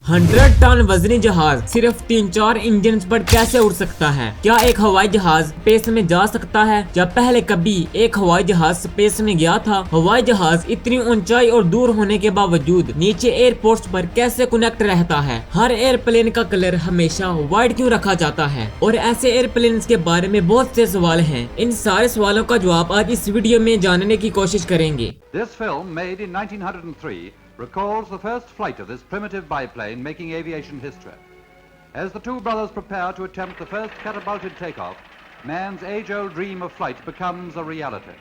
100 ton वजनी जहाज सिर्फ 3-4 इंजन पर कैसे उड़ सकता है? क्या एक हवाई जहाज स्पेस में जा सकता है? जब पहले कभी एक हवाई जहाज स्पेस में गया था? हवाई जहाज इतनी ऊंचाई और दूर होने के बावजूद नीचे एयरपोर्ट पर कैसे कनेक्ट रहता है? हर एयरप्लेन का कलर हमेशा व्हाइट क्यों रखा जाता है? और ऐसे एयरप्लेन के बारे में बहुत से सवाल हैं। इन सारे सवालों का जवाब आज इस वीडियो में जानने की कोशिश करेंगे। This film, made in 1903, recalls the first flight of this primitive biplane making aviation history. As the two brothers prepare to attempt the first catapulted takeoff, man's age-old dream of flight becomes a reality.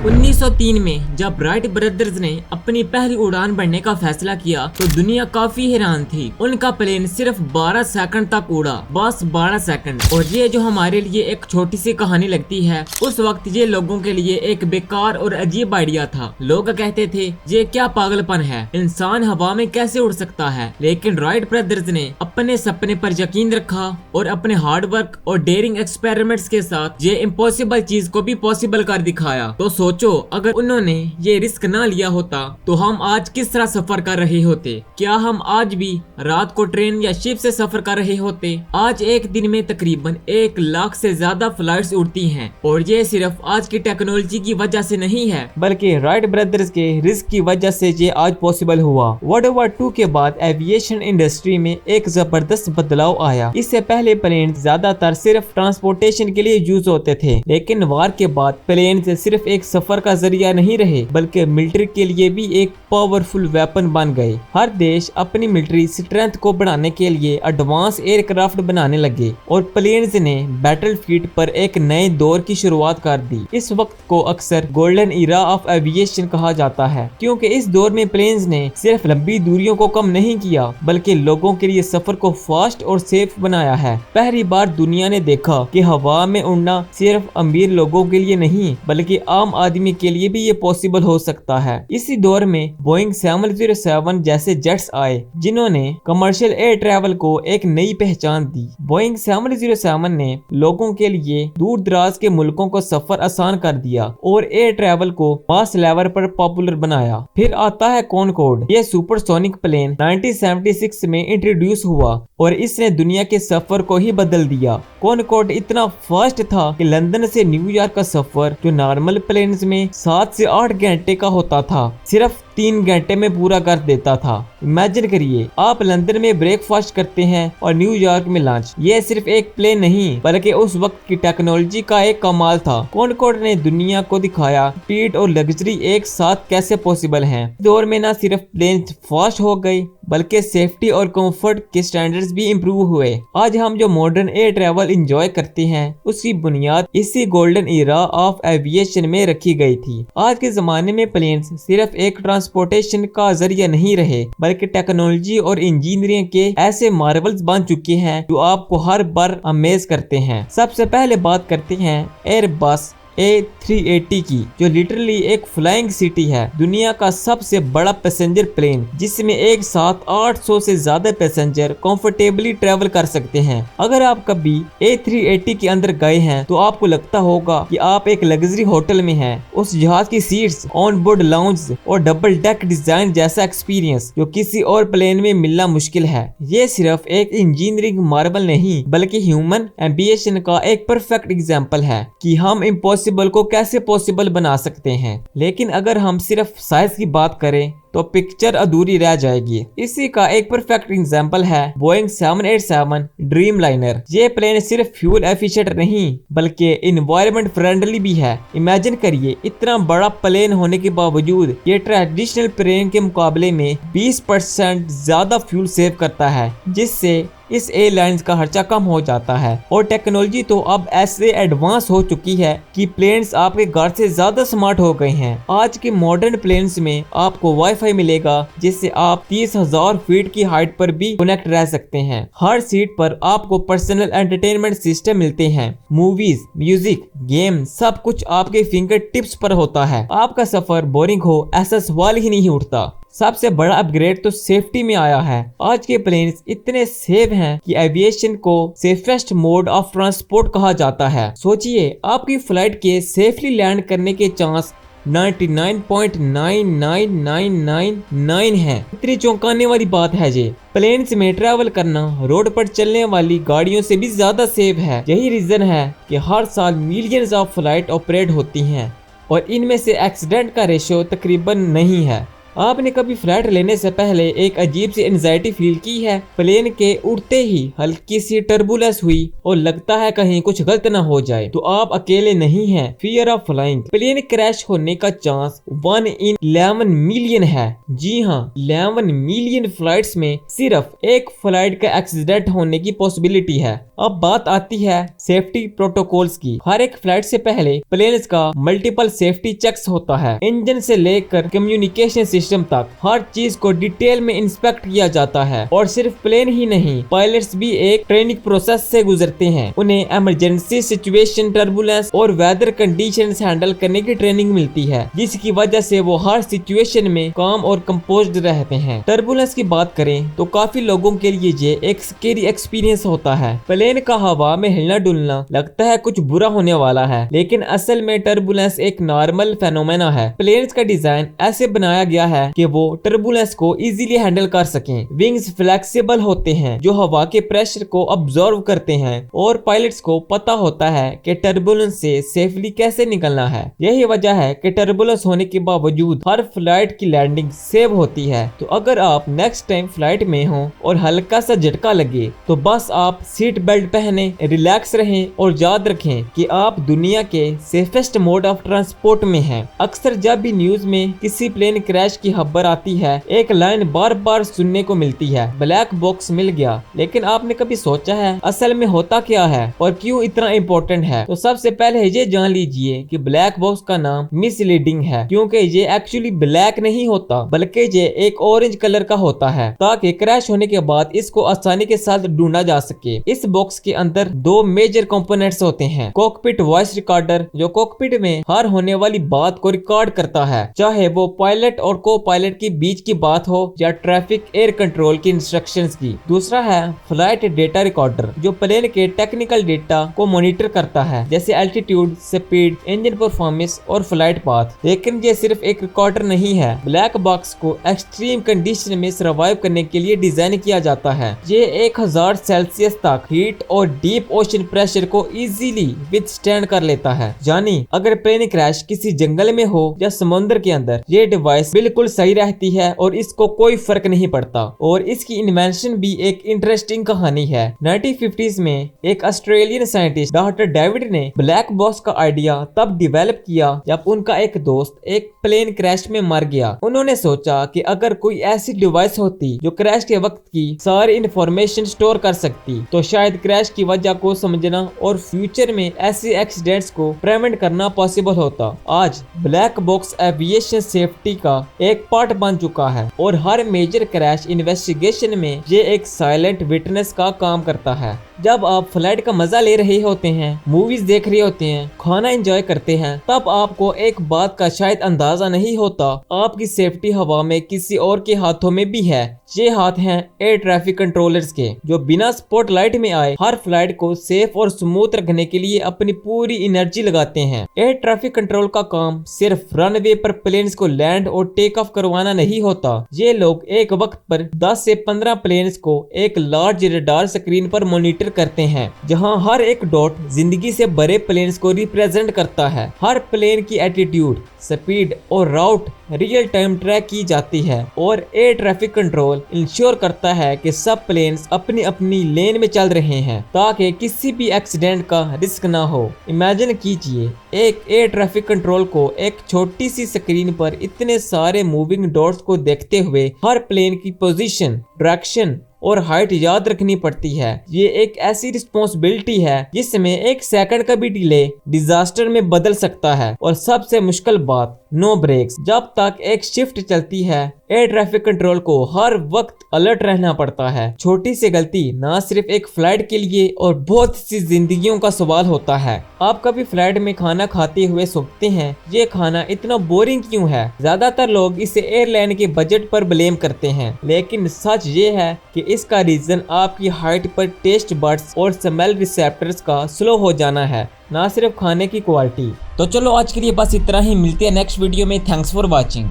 उन्नीस 1903 में जब Wright brothers ने अपनी पहली उड़ान भरने का फैसला किया तो दुनिया काफी हैरान थी। उनका प्लेन सिर्फ 12 सेकंड तक उड़ा, बस 12 सेकंड। और ये जो हमारे लिए एक छोटी सी कहानी लगती है, उस वक्त ये लोगों के लिए एक बेकार और अजीब आइडिया था। लोग कहते थे ये क्या पागलपन है, इंसान हवा में कैसे उड़ सकता है? लेकिन राइट ब्रदर्स ने अपने सपने पर यकीन रखा और अपने हार्ड वर्क और डेयरिंग एक्सपेरिमेंट्स के साथ ये इम्पॉसिबल चीज को भी पॉसिबल कर दिखाया। तो सोचो, अगर उन्होंने ये रिस्क ना लिया होता तो हम आज किस तरह सफर कर रहे होते? क्या हम आज भी रात को ट्रेन या शिप से सफर कर रहे होते? आज एक दिन में तकरीबन 1 लाख से ज्यादा फ्लाइट्स उड़ती हैं और ये सिर्फ आज की टेक्नोलॉजी की वजह से नहीं है, बल्कि राइट ब्रदर्स के रिस्क की वजह से ये आज पॉसिबल हुआ। वर्ल्ड वॉर 2 के बाद एविएशन इंडस्ट्री में एक जबरदस्त बदलाव आया। इससे पहले प्लेन ज्यादातर सिर्फ ट्रांसपोर्टेशन के लिए यूज होते थे, लेकिन वार के बाद प्लेन सिर्फ एक सफर का जरिया नहीं रहे, बल्कि मिलिट्री के लिए भी एक पावरफुल वेपन बन गए। हर देश अपनी मिलिट्री स्ट्रेंथ को बढ़ाने के लिए एडवांस एयरक्राफ्ट बनाने लगे और प्लेन्स ने बैटलफील्ड पर एक नए दौर की शुरुआत कर दी। इस वक्त को अक्सर गोल्डन ईरा ऑफ एविएशन कहा जाता है, क्योंकि इस दौर में प्लेन्स ने सिर्फ लंबी दूरियों को कम नहीं किया, बल्कि लोगों के लिए सफर को फास्ट और सेफ बनाया है। पहली बार दुनिया ने देखा कि हवा में उड़ना सिर्फ अमीर लोगों के लिए नहीं, बल्कि आम आदमी के लिए भी ये पॉसिबल हो सकता है। इसी दौर में बोइंग 707 जैसे जेट्स आए, जिन्होंने कमर्शियल एयर ट्रैवल को एक नई पहचान दी। बोइंग 707 ने लोगों के लिए दूर दराज के मुल्कों को सफर आसान कर दिया और एयर ट्रैवल को मास लेवल पर पॉपुलर बनाया। फिर आता है कॉनकॉर्ड। ये सुपरसोनिक प्लेन 1976 में इंट्रोड्यूस हुआ और इसने दुनिया के सफर को ही बदल दिया। कॉनकॉर्ड इतना फास्ट था कि लंदन से न्यूयॉर्क का सफर जो नॉर्मल प्लेन्स में 7 से 8 घंटे का होता था, सिर्फ 3 घंटे में पूरा कर देता था। इमेजिन करिए, आप लंदन में ब्रेकफास्ट करते हैं और न्यूयॉर्क में लंच। ये सिर्फ एक प्लेन नहीं, बल्कि उस वक्त की टेक्नोलॉजी का एक कमाल था। कॉनकॉर्ड ने दुनिया को दिखाया स्पीड और लग्जरी एक साथ कैसे पॉसिबल हैं। दौर में न सिर्फ प्लेन फास्ट हो गए, बल्कि सेफ्टी और कंफर्ट के स्टैंडर्ड्स भी इम्प्रूव हुए। आज हम जो मॉडर्न एयर ट्रैवल एंजॉय करते हैं, उसकी बुनियाद इसी गोल्डन ईरा ऑफ एविएशन में रखी गई थी। आज के जमाने में प्लेन्स सिर्फ एक ट्रांसपोर्टेशन का जरिया नहीं रहे, बल्कि टेक्नोलॉजी और इंजीनियरिंग के ऐसे मार्वल्स बन चुके हैं जो आपको हर बार अमेज करते हैं। सबसे पहले बात करते हैं एयरबस A380 की, जो लिटरली एक फ्लाइंग सिटी है। दुनिया का सबसे बड़ा पैसेंजर प्लेन, जिसमें एक साथ 800 से ज्यादा पैसेंजर कंफर्टेबली ट्रेवल कर सकते हैं। अगर आप कभी A380 के अंदर गए हैं तो आपको लगता होगा कि आप एक लग्जरी होटल में हैं। उस जहाज की सीट्स, ऑन बोर्ड लाउंज और डबल डेक डिजाइन जैसा एक्सपीरियंस जो किसी और प्लेन में मिलना मुश्किल है। ये सिर्फ एक इंजीनियरिंग मार्वल नहीं, बल्कि ह्यूमन एम्बिशन का एक परफेक्ट एग्जाम्पल है कि हम इम्पॉसिबल को कैसे पॉसिबल बना सकते हैं। लेकिन अगर हम सिर्फ साइज की बात करें तो पिक्चर अधूरी रह जाएगी। इसी का एक परफेक्ट एग्जांपल है बोइंग 787 ड्रीम लाइनर। ये प्लेन सिर्फ फ्यूल एफिशिएंट नहीं, बल्कि इन्वायरमेंट फ्रेंडली भी है। इमेजिन करिए, इतना बड़ा प्लेन होने के बावजूद ये ट्रेडिशनल प्लेन के मुकाबले में 20% ज्यादा फ्यूल सेव करता है, जिससे इस एयरलाइंस का खर्चा कम हो जाता है। और टेक्नोलॉजी तो अब ऐसे एडवांस हो चुकी है कि प्लेन्स आपके घर से ज्यादा स्मार्ट हो गए हैं। आज के मॉडर्न प्लेन्स में आपको वाईफाई वाईफाई मिलेगा जिससे आप 30,000 फीट की हाइट पर भी कनेक्ट रह सकते हैं। हर सीट पर आपको पर्सनल एंटरटेनमेंट सिस्टम मिलते हैं। मूवीज, म्यूजिक, गेम सब कुछ आपके फिंगर टिप्स पर होता है। आपका सफर बोरिंग हो ऐसा सवाल ही नहीं उठता। सबसे बड़ा अपग्रेड तो सेफ्टी में आया है। आज के प्लेन्स इतने सेफ हैं कि एविएशन को सेफेस्ट मोड ऑफ ट्रांसपोर्ट कहा जाता है। सोचिए, आपकी फ्लाइट के सेफली लैंड करने के चांस 99.99999 है। इतनी चौंकाने वाली बात है ये। प्लेन्स में ट्रैवल करना रोड पर चलने वाली गाड़ियों से भी ज्यादा सेफ है। यही रीजन है कि हर साल मिलियंस ऑफ फ्लाइट ऑपरेट होती हैं और इनमें से एक्सीडेंट का रेशियो तकरीबन नहीं है। आपने कभी फ्लाइट लेने से पहले एक अजीब सी एंजाइटी फील की है? प्लेन के उड़ते ही हल्की सी टर्बुलेंस हुई और लगता है कहीं कुछ गलत ना हो जाए, तो आप अकेले नहीं हैं। Fear of flying. Plane crash होने का चांस 1 in 11 मिलियन है। जी हाँ, 11 मिलियन फ्लाइट्स में सिर्फ एक फ्लाइट का एक्सीडेंट होने की पॉसिबिलिटी है। अब बात आती है सेफ्टी प्रोटोकॉल्स की। हर एक फ्लाइट से पहले प्लेन्स का मल्टीपल सेफ्टी चेक्स होता है। इंजन से लेकर कम्युनिकेशन सिस्टम तक हर चीज को डिटेल में इंस्पेक्ट किया जाता है। और सिर्फ प्लेन ही नहीं, पायलट्स भी एक ट्रेनिंग प्रोसेस से गुजरते हैं। उन्हें इमरजेंसी सिचुएशन, टर्बुलेंस और वेदर कंडीशंस हैंडल करने की ट्रेनिंग मिलती है, जिसकी वजह से वो हर सिचुएशन में काम और कंपोज्ड रहते हैं। टर्बुलेंस की बात करें तो काफी लोगों के लिए ये एक स्केरी एक्सपीरियंस होता है। प्लेन का हवा में हिलना डुलना लगता है कुछ बुरा होने वाला है, लेकिन असल में टर्बुलेंस एक नॉर्मल फेनोमेना है। प्लेन्स का डिजाइन ऐसे बनाया गया है कि वो टर्बुलेंस को इजीली हैंडल कर सकें। विंग्स फ्लेक्सिबल होते हैं जो हवा के प्रेशर को अब्सॉर्ब करते हैं और पायलट्स को पता होता है कि टर्बुलेंस से सेफली कैसे निकलना है। यही वजह है कि टर्बुलेंस होने के बावजूद हर फ्लाइट की लैंडिंग सेफ होती है। तो अगर आप नेक्स्ट टाइम फ्लाइट में हो और हल्का सा झटका लगे तो बस आप सीट बेल्ट पहने, रिलैक्स रहें और याद रखें कि आप दुनिया के सेफेस्ट मोड ऑफ ट्रांसपोर्ट में हैं। अक्सर जब भी न्यूज में किसी प्लेन क्रैश की खबर आती है, एक लाइन बार बार सुनने को मिलती है, ब्लैक बॉक्स मिल गया। लेकिन आपने कभी सोचा है असल में होता क्या है और क्यों इतना इम्पोर्टेंट है? तो सबसे पहले ये जान लीजिए कि ब्लैक बॉक्स का नाम मिसलीडिंग है, क्योंकि ये एक्चुअली ब्लैक नहीं होता, बल्कि ये एक ऑरेंज कलर का होता है, ताकि क्रैश होने के बाद इसको आसानी के साथ ढूंढा जा सके। इस बॉक्स के अंदर दो मेजर कंपोनेंट्स होते हैं। कॉकपिट वॉइस रिकॉर्डर, जो कॉकपिट में हर होने वाली बात को रिकॉर्ड करता है, चाहे वो पायलट और को पायलट के बीच की बात हो या ट्रैफिक एयर कंट्रोल की इंस्ट्रक्शंस की। दूसरा है फ्लाइट डेटा रिकॉर्डर, जो प्लेन के टेक्निकल डेटा को मॉनिटर करता है, जैसे एल्टीट्यूड, स्पीड, इंजन परफॉर्मेंस और फ्लाइट पाथ। लेकिन ये सिर्फ एक रिकॉर्डर नहीं है। ब्लैक बॉक्स को एक्सट्रीम कंडीशन में सर्वाइव करने के लिए डिजाइन किया जाता है। ये 1000 सेल्सियस तक हीट और डीप ओशन प्रेशर को इजीली विथस्टैंड कर लेता है। यानी अगर प्लेन क्रैश किसी जंगल में हो या समुद्र के अंदर, ये डिवाइस बिल्कुल सही रहती है और इसको कोई फर्क नहीं पड़ता। और इसकी इन्वेंशन भी एक इंटरेस्टिंग कहानी है। 1950s में एक ऑस्ट्रेलियन साइंटिस्ट डॉक्टर डेविड ने ब्लैक बॉक्स का आइडिया तब डेवलप किया जब उनका एक दोस्त एक प्लेन क्रैश में मर गया। उन्होंने सोचा कि अगर कोई ऐसी डिवाइस होती जो क्रैश के वक्त की सारी इंफॉर्मेशन स्टोर कर सकती, तो शायद क्रैश की वजह को समझना और फ्यूचर में ऐसे एक्सीडेंट्स को प्रिवेंट करना पॉसिबल होता। आज ब्लैक बॉक्स एविएशन सेफ्टी का एक पार्ट बन चुका है और हर मेजर क्रैश इन्वेस्टिगेशन में ये एक साइलेंट विटनेस का काम करता है। जब आप फ्लाइट का मजा ले रहे होते हैं, मूवीज देख रहे होते हैं, खाना एंजॉय करते हैं, तब आपको एक बात का शायद अंदाजा नहीं होता, आपकी सेफ्टी हवा में किसी और के हाथों में भी है। ये हाथ हैं एयर ट्रैफिक कंट्रोलर्स के, जो बिना स्पॉटलाइट में आए हर फ्लाइट को सेफ और स्मूथ रखने के लिए अपनी पूरी एनर्जी लगाते हैं। एयर ट्रैफिक कंट्रोल का काम सिर्फ रनवे पर प्लेन्स को लैंड और टेक ऑफ करवाना नहीं होता। ये लोग एक वक्त पर 10 से 15 प्लेन्स को एक लार्ज रडार स्क्रीन पर मॉनिटर करते हैं, जहां हर एक डॉट जिंदगी से बड़े प्लेन्स को रिप्रेजेंट करता है। हर प्लेन की एटीट्यूड, स्पीड और राउट रियल टाइम ट्रैक की जाती है और एयर ट्रैफिक कंट्रोल इंश्योर करता है कि सब प्लेन्स अपनी अपनी लेन में चल रहे हैं, ताकि किसी भी एक्सीडेंट का रिस्क ना हो। इमेजिन कीजिए एक एयर ट्रैफिक कंट्रोल को एक छोटी सी स्क्रीन पर इतने सारे मूविंग डॉट्स को देखते हुए हर प्लेन की पोजीशन, डायरेक्शन और हाइट याद रखनी पड़ती है। ये एक ऐसी रिस्पॉन्सिबिलिटी है जिसमें एक सेकंड का भी डिले डिजास्टर में बदल सकता है। और सबसे मुश्किल बात, नो ब्रेक्स। जब तक एक शिफ्ट चलती है एयर ट्रैफिक कंट्रोल को हर वक्त अलर्ट रहना पड़ता है। छोटी सी गलती ना सिर्फ एक फ्लाइट के लिए और बहुत सी जिंदगियों का सवाल होता है। आप कभी फ्लाइट में खाना खाते हुए सोचते हैं ये खाना इतना बोरिंग क्यों है? ज्यादातर लोग इसे एयरलाइन के बजट पर ब्लेम करते हैं, लेकिन सच ये है कि इसका रीजन आपकी हाइट पर टेस्ट बड्स और स्मेल रिसेप्टर्स का स्लो हो जाना है, ना सिर्फ खाने की क्वालिटी। तो चलो आज के लिए बस इतना ही, मिलते हैं नेक्स्ट वीडियो में। Thanks for watching.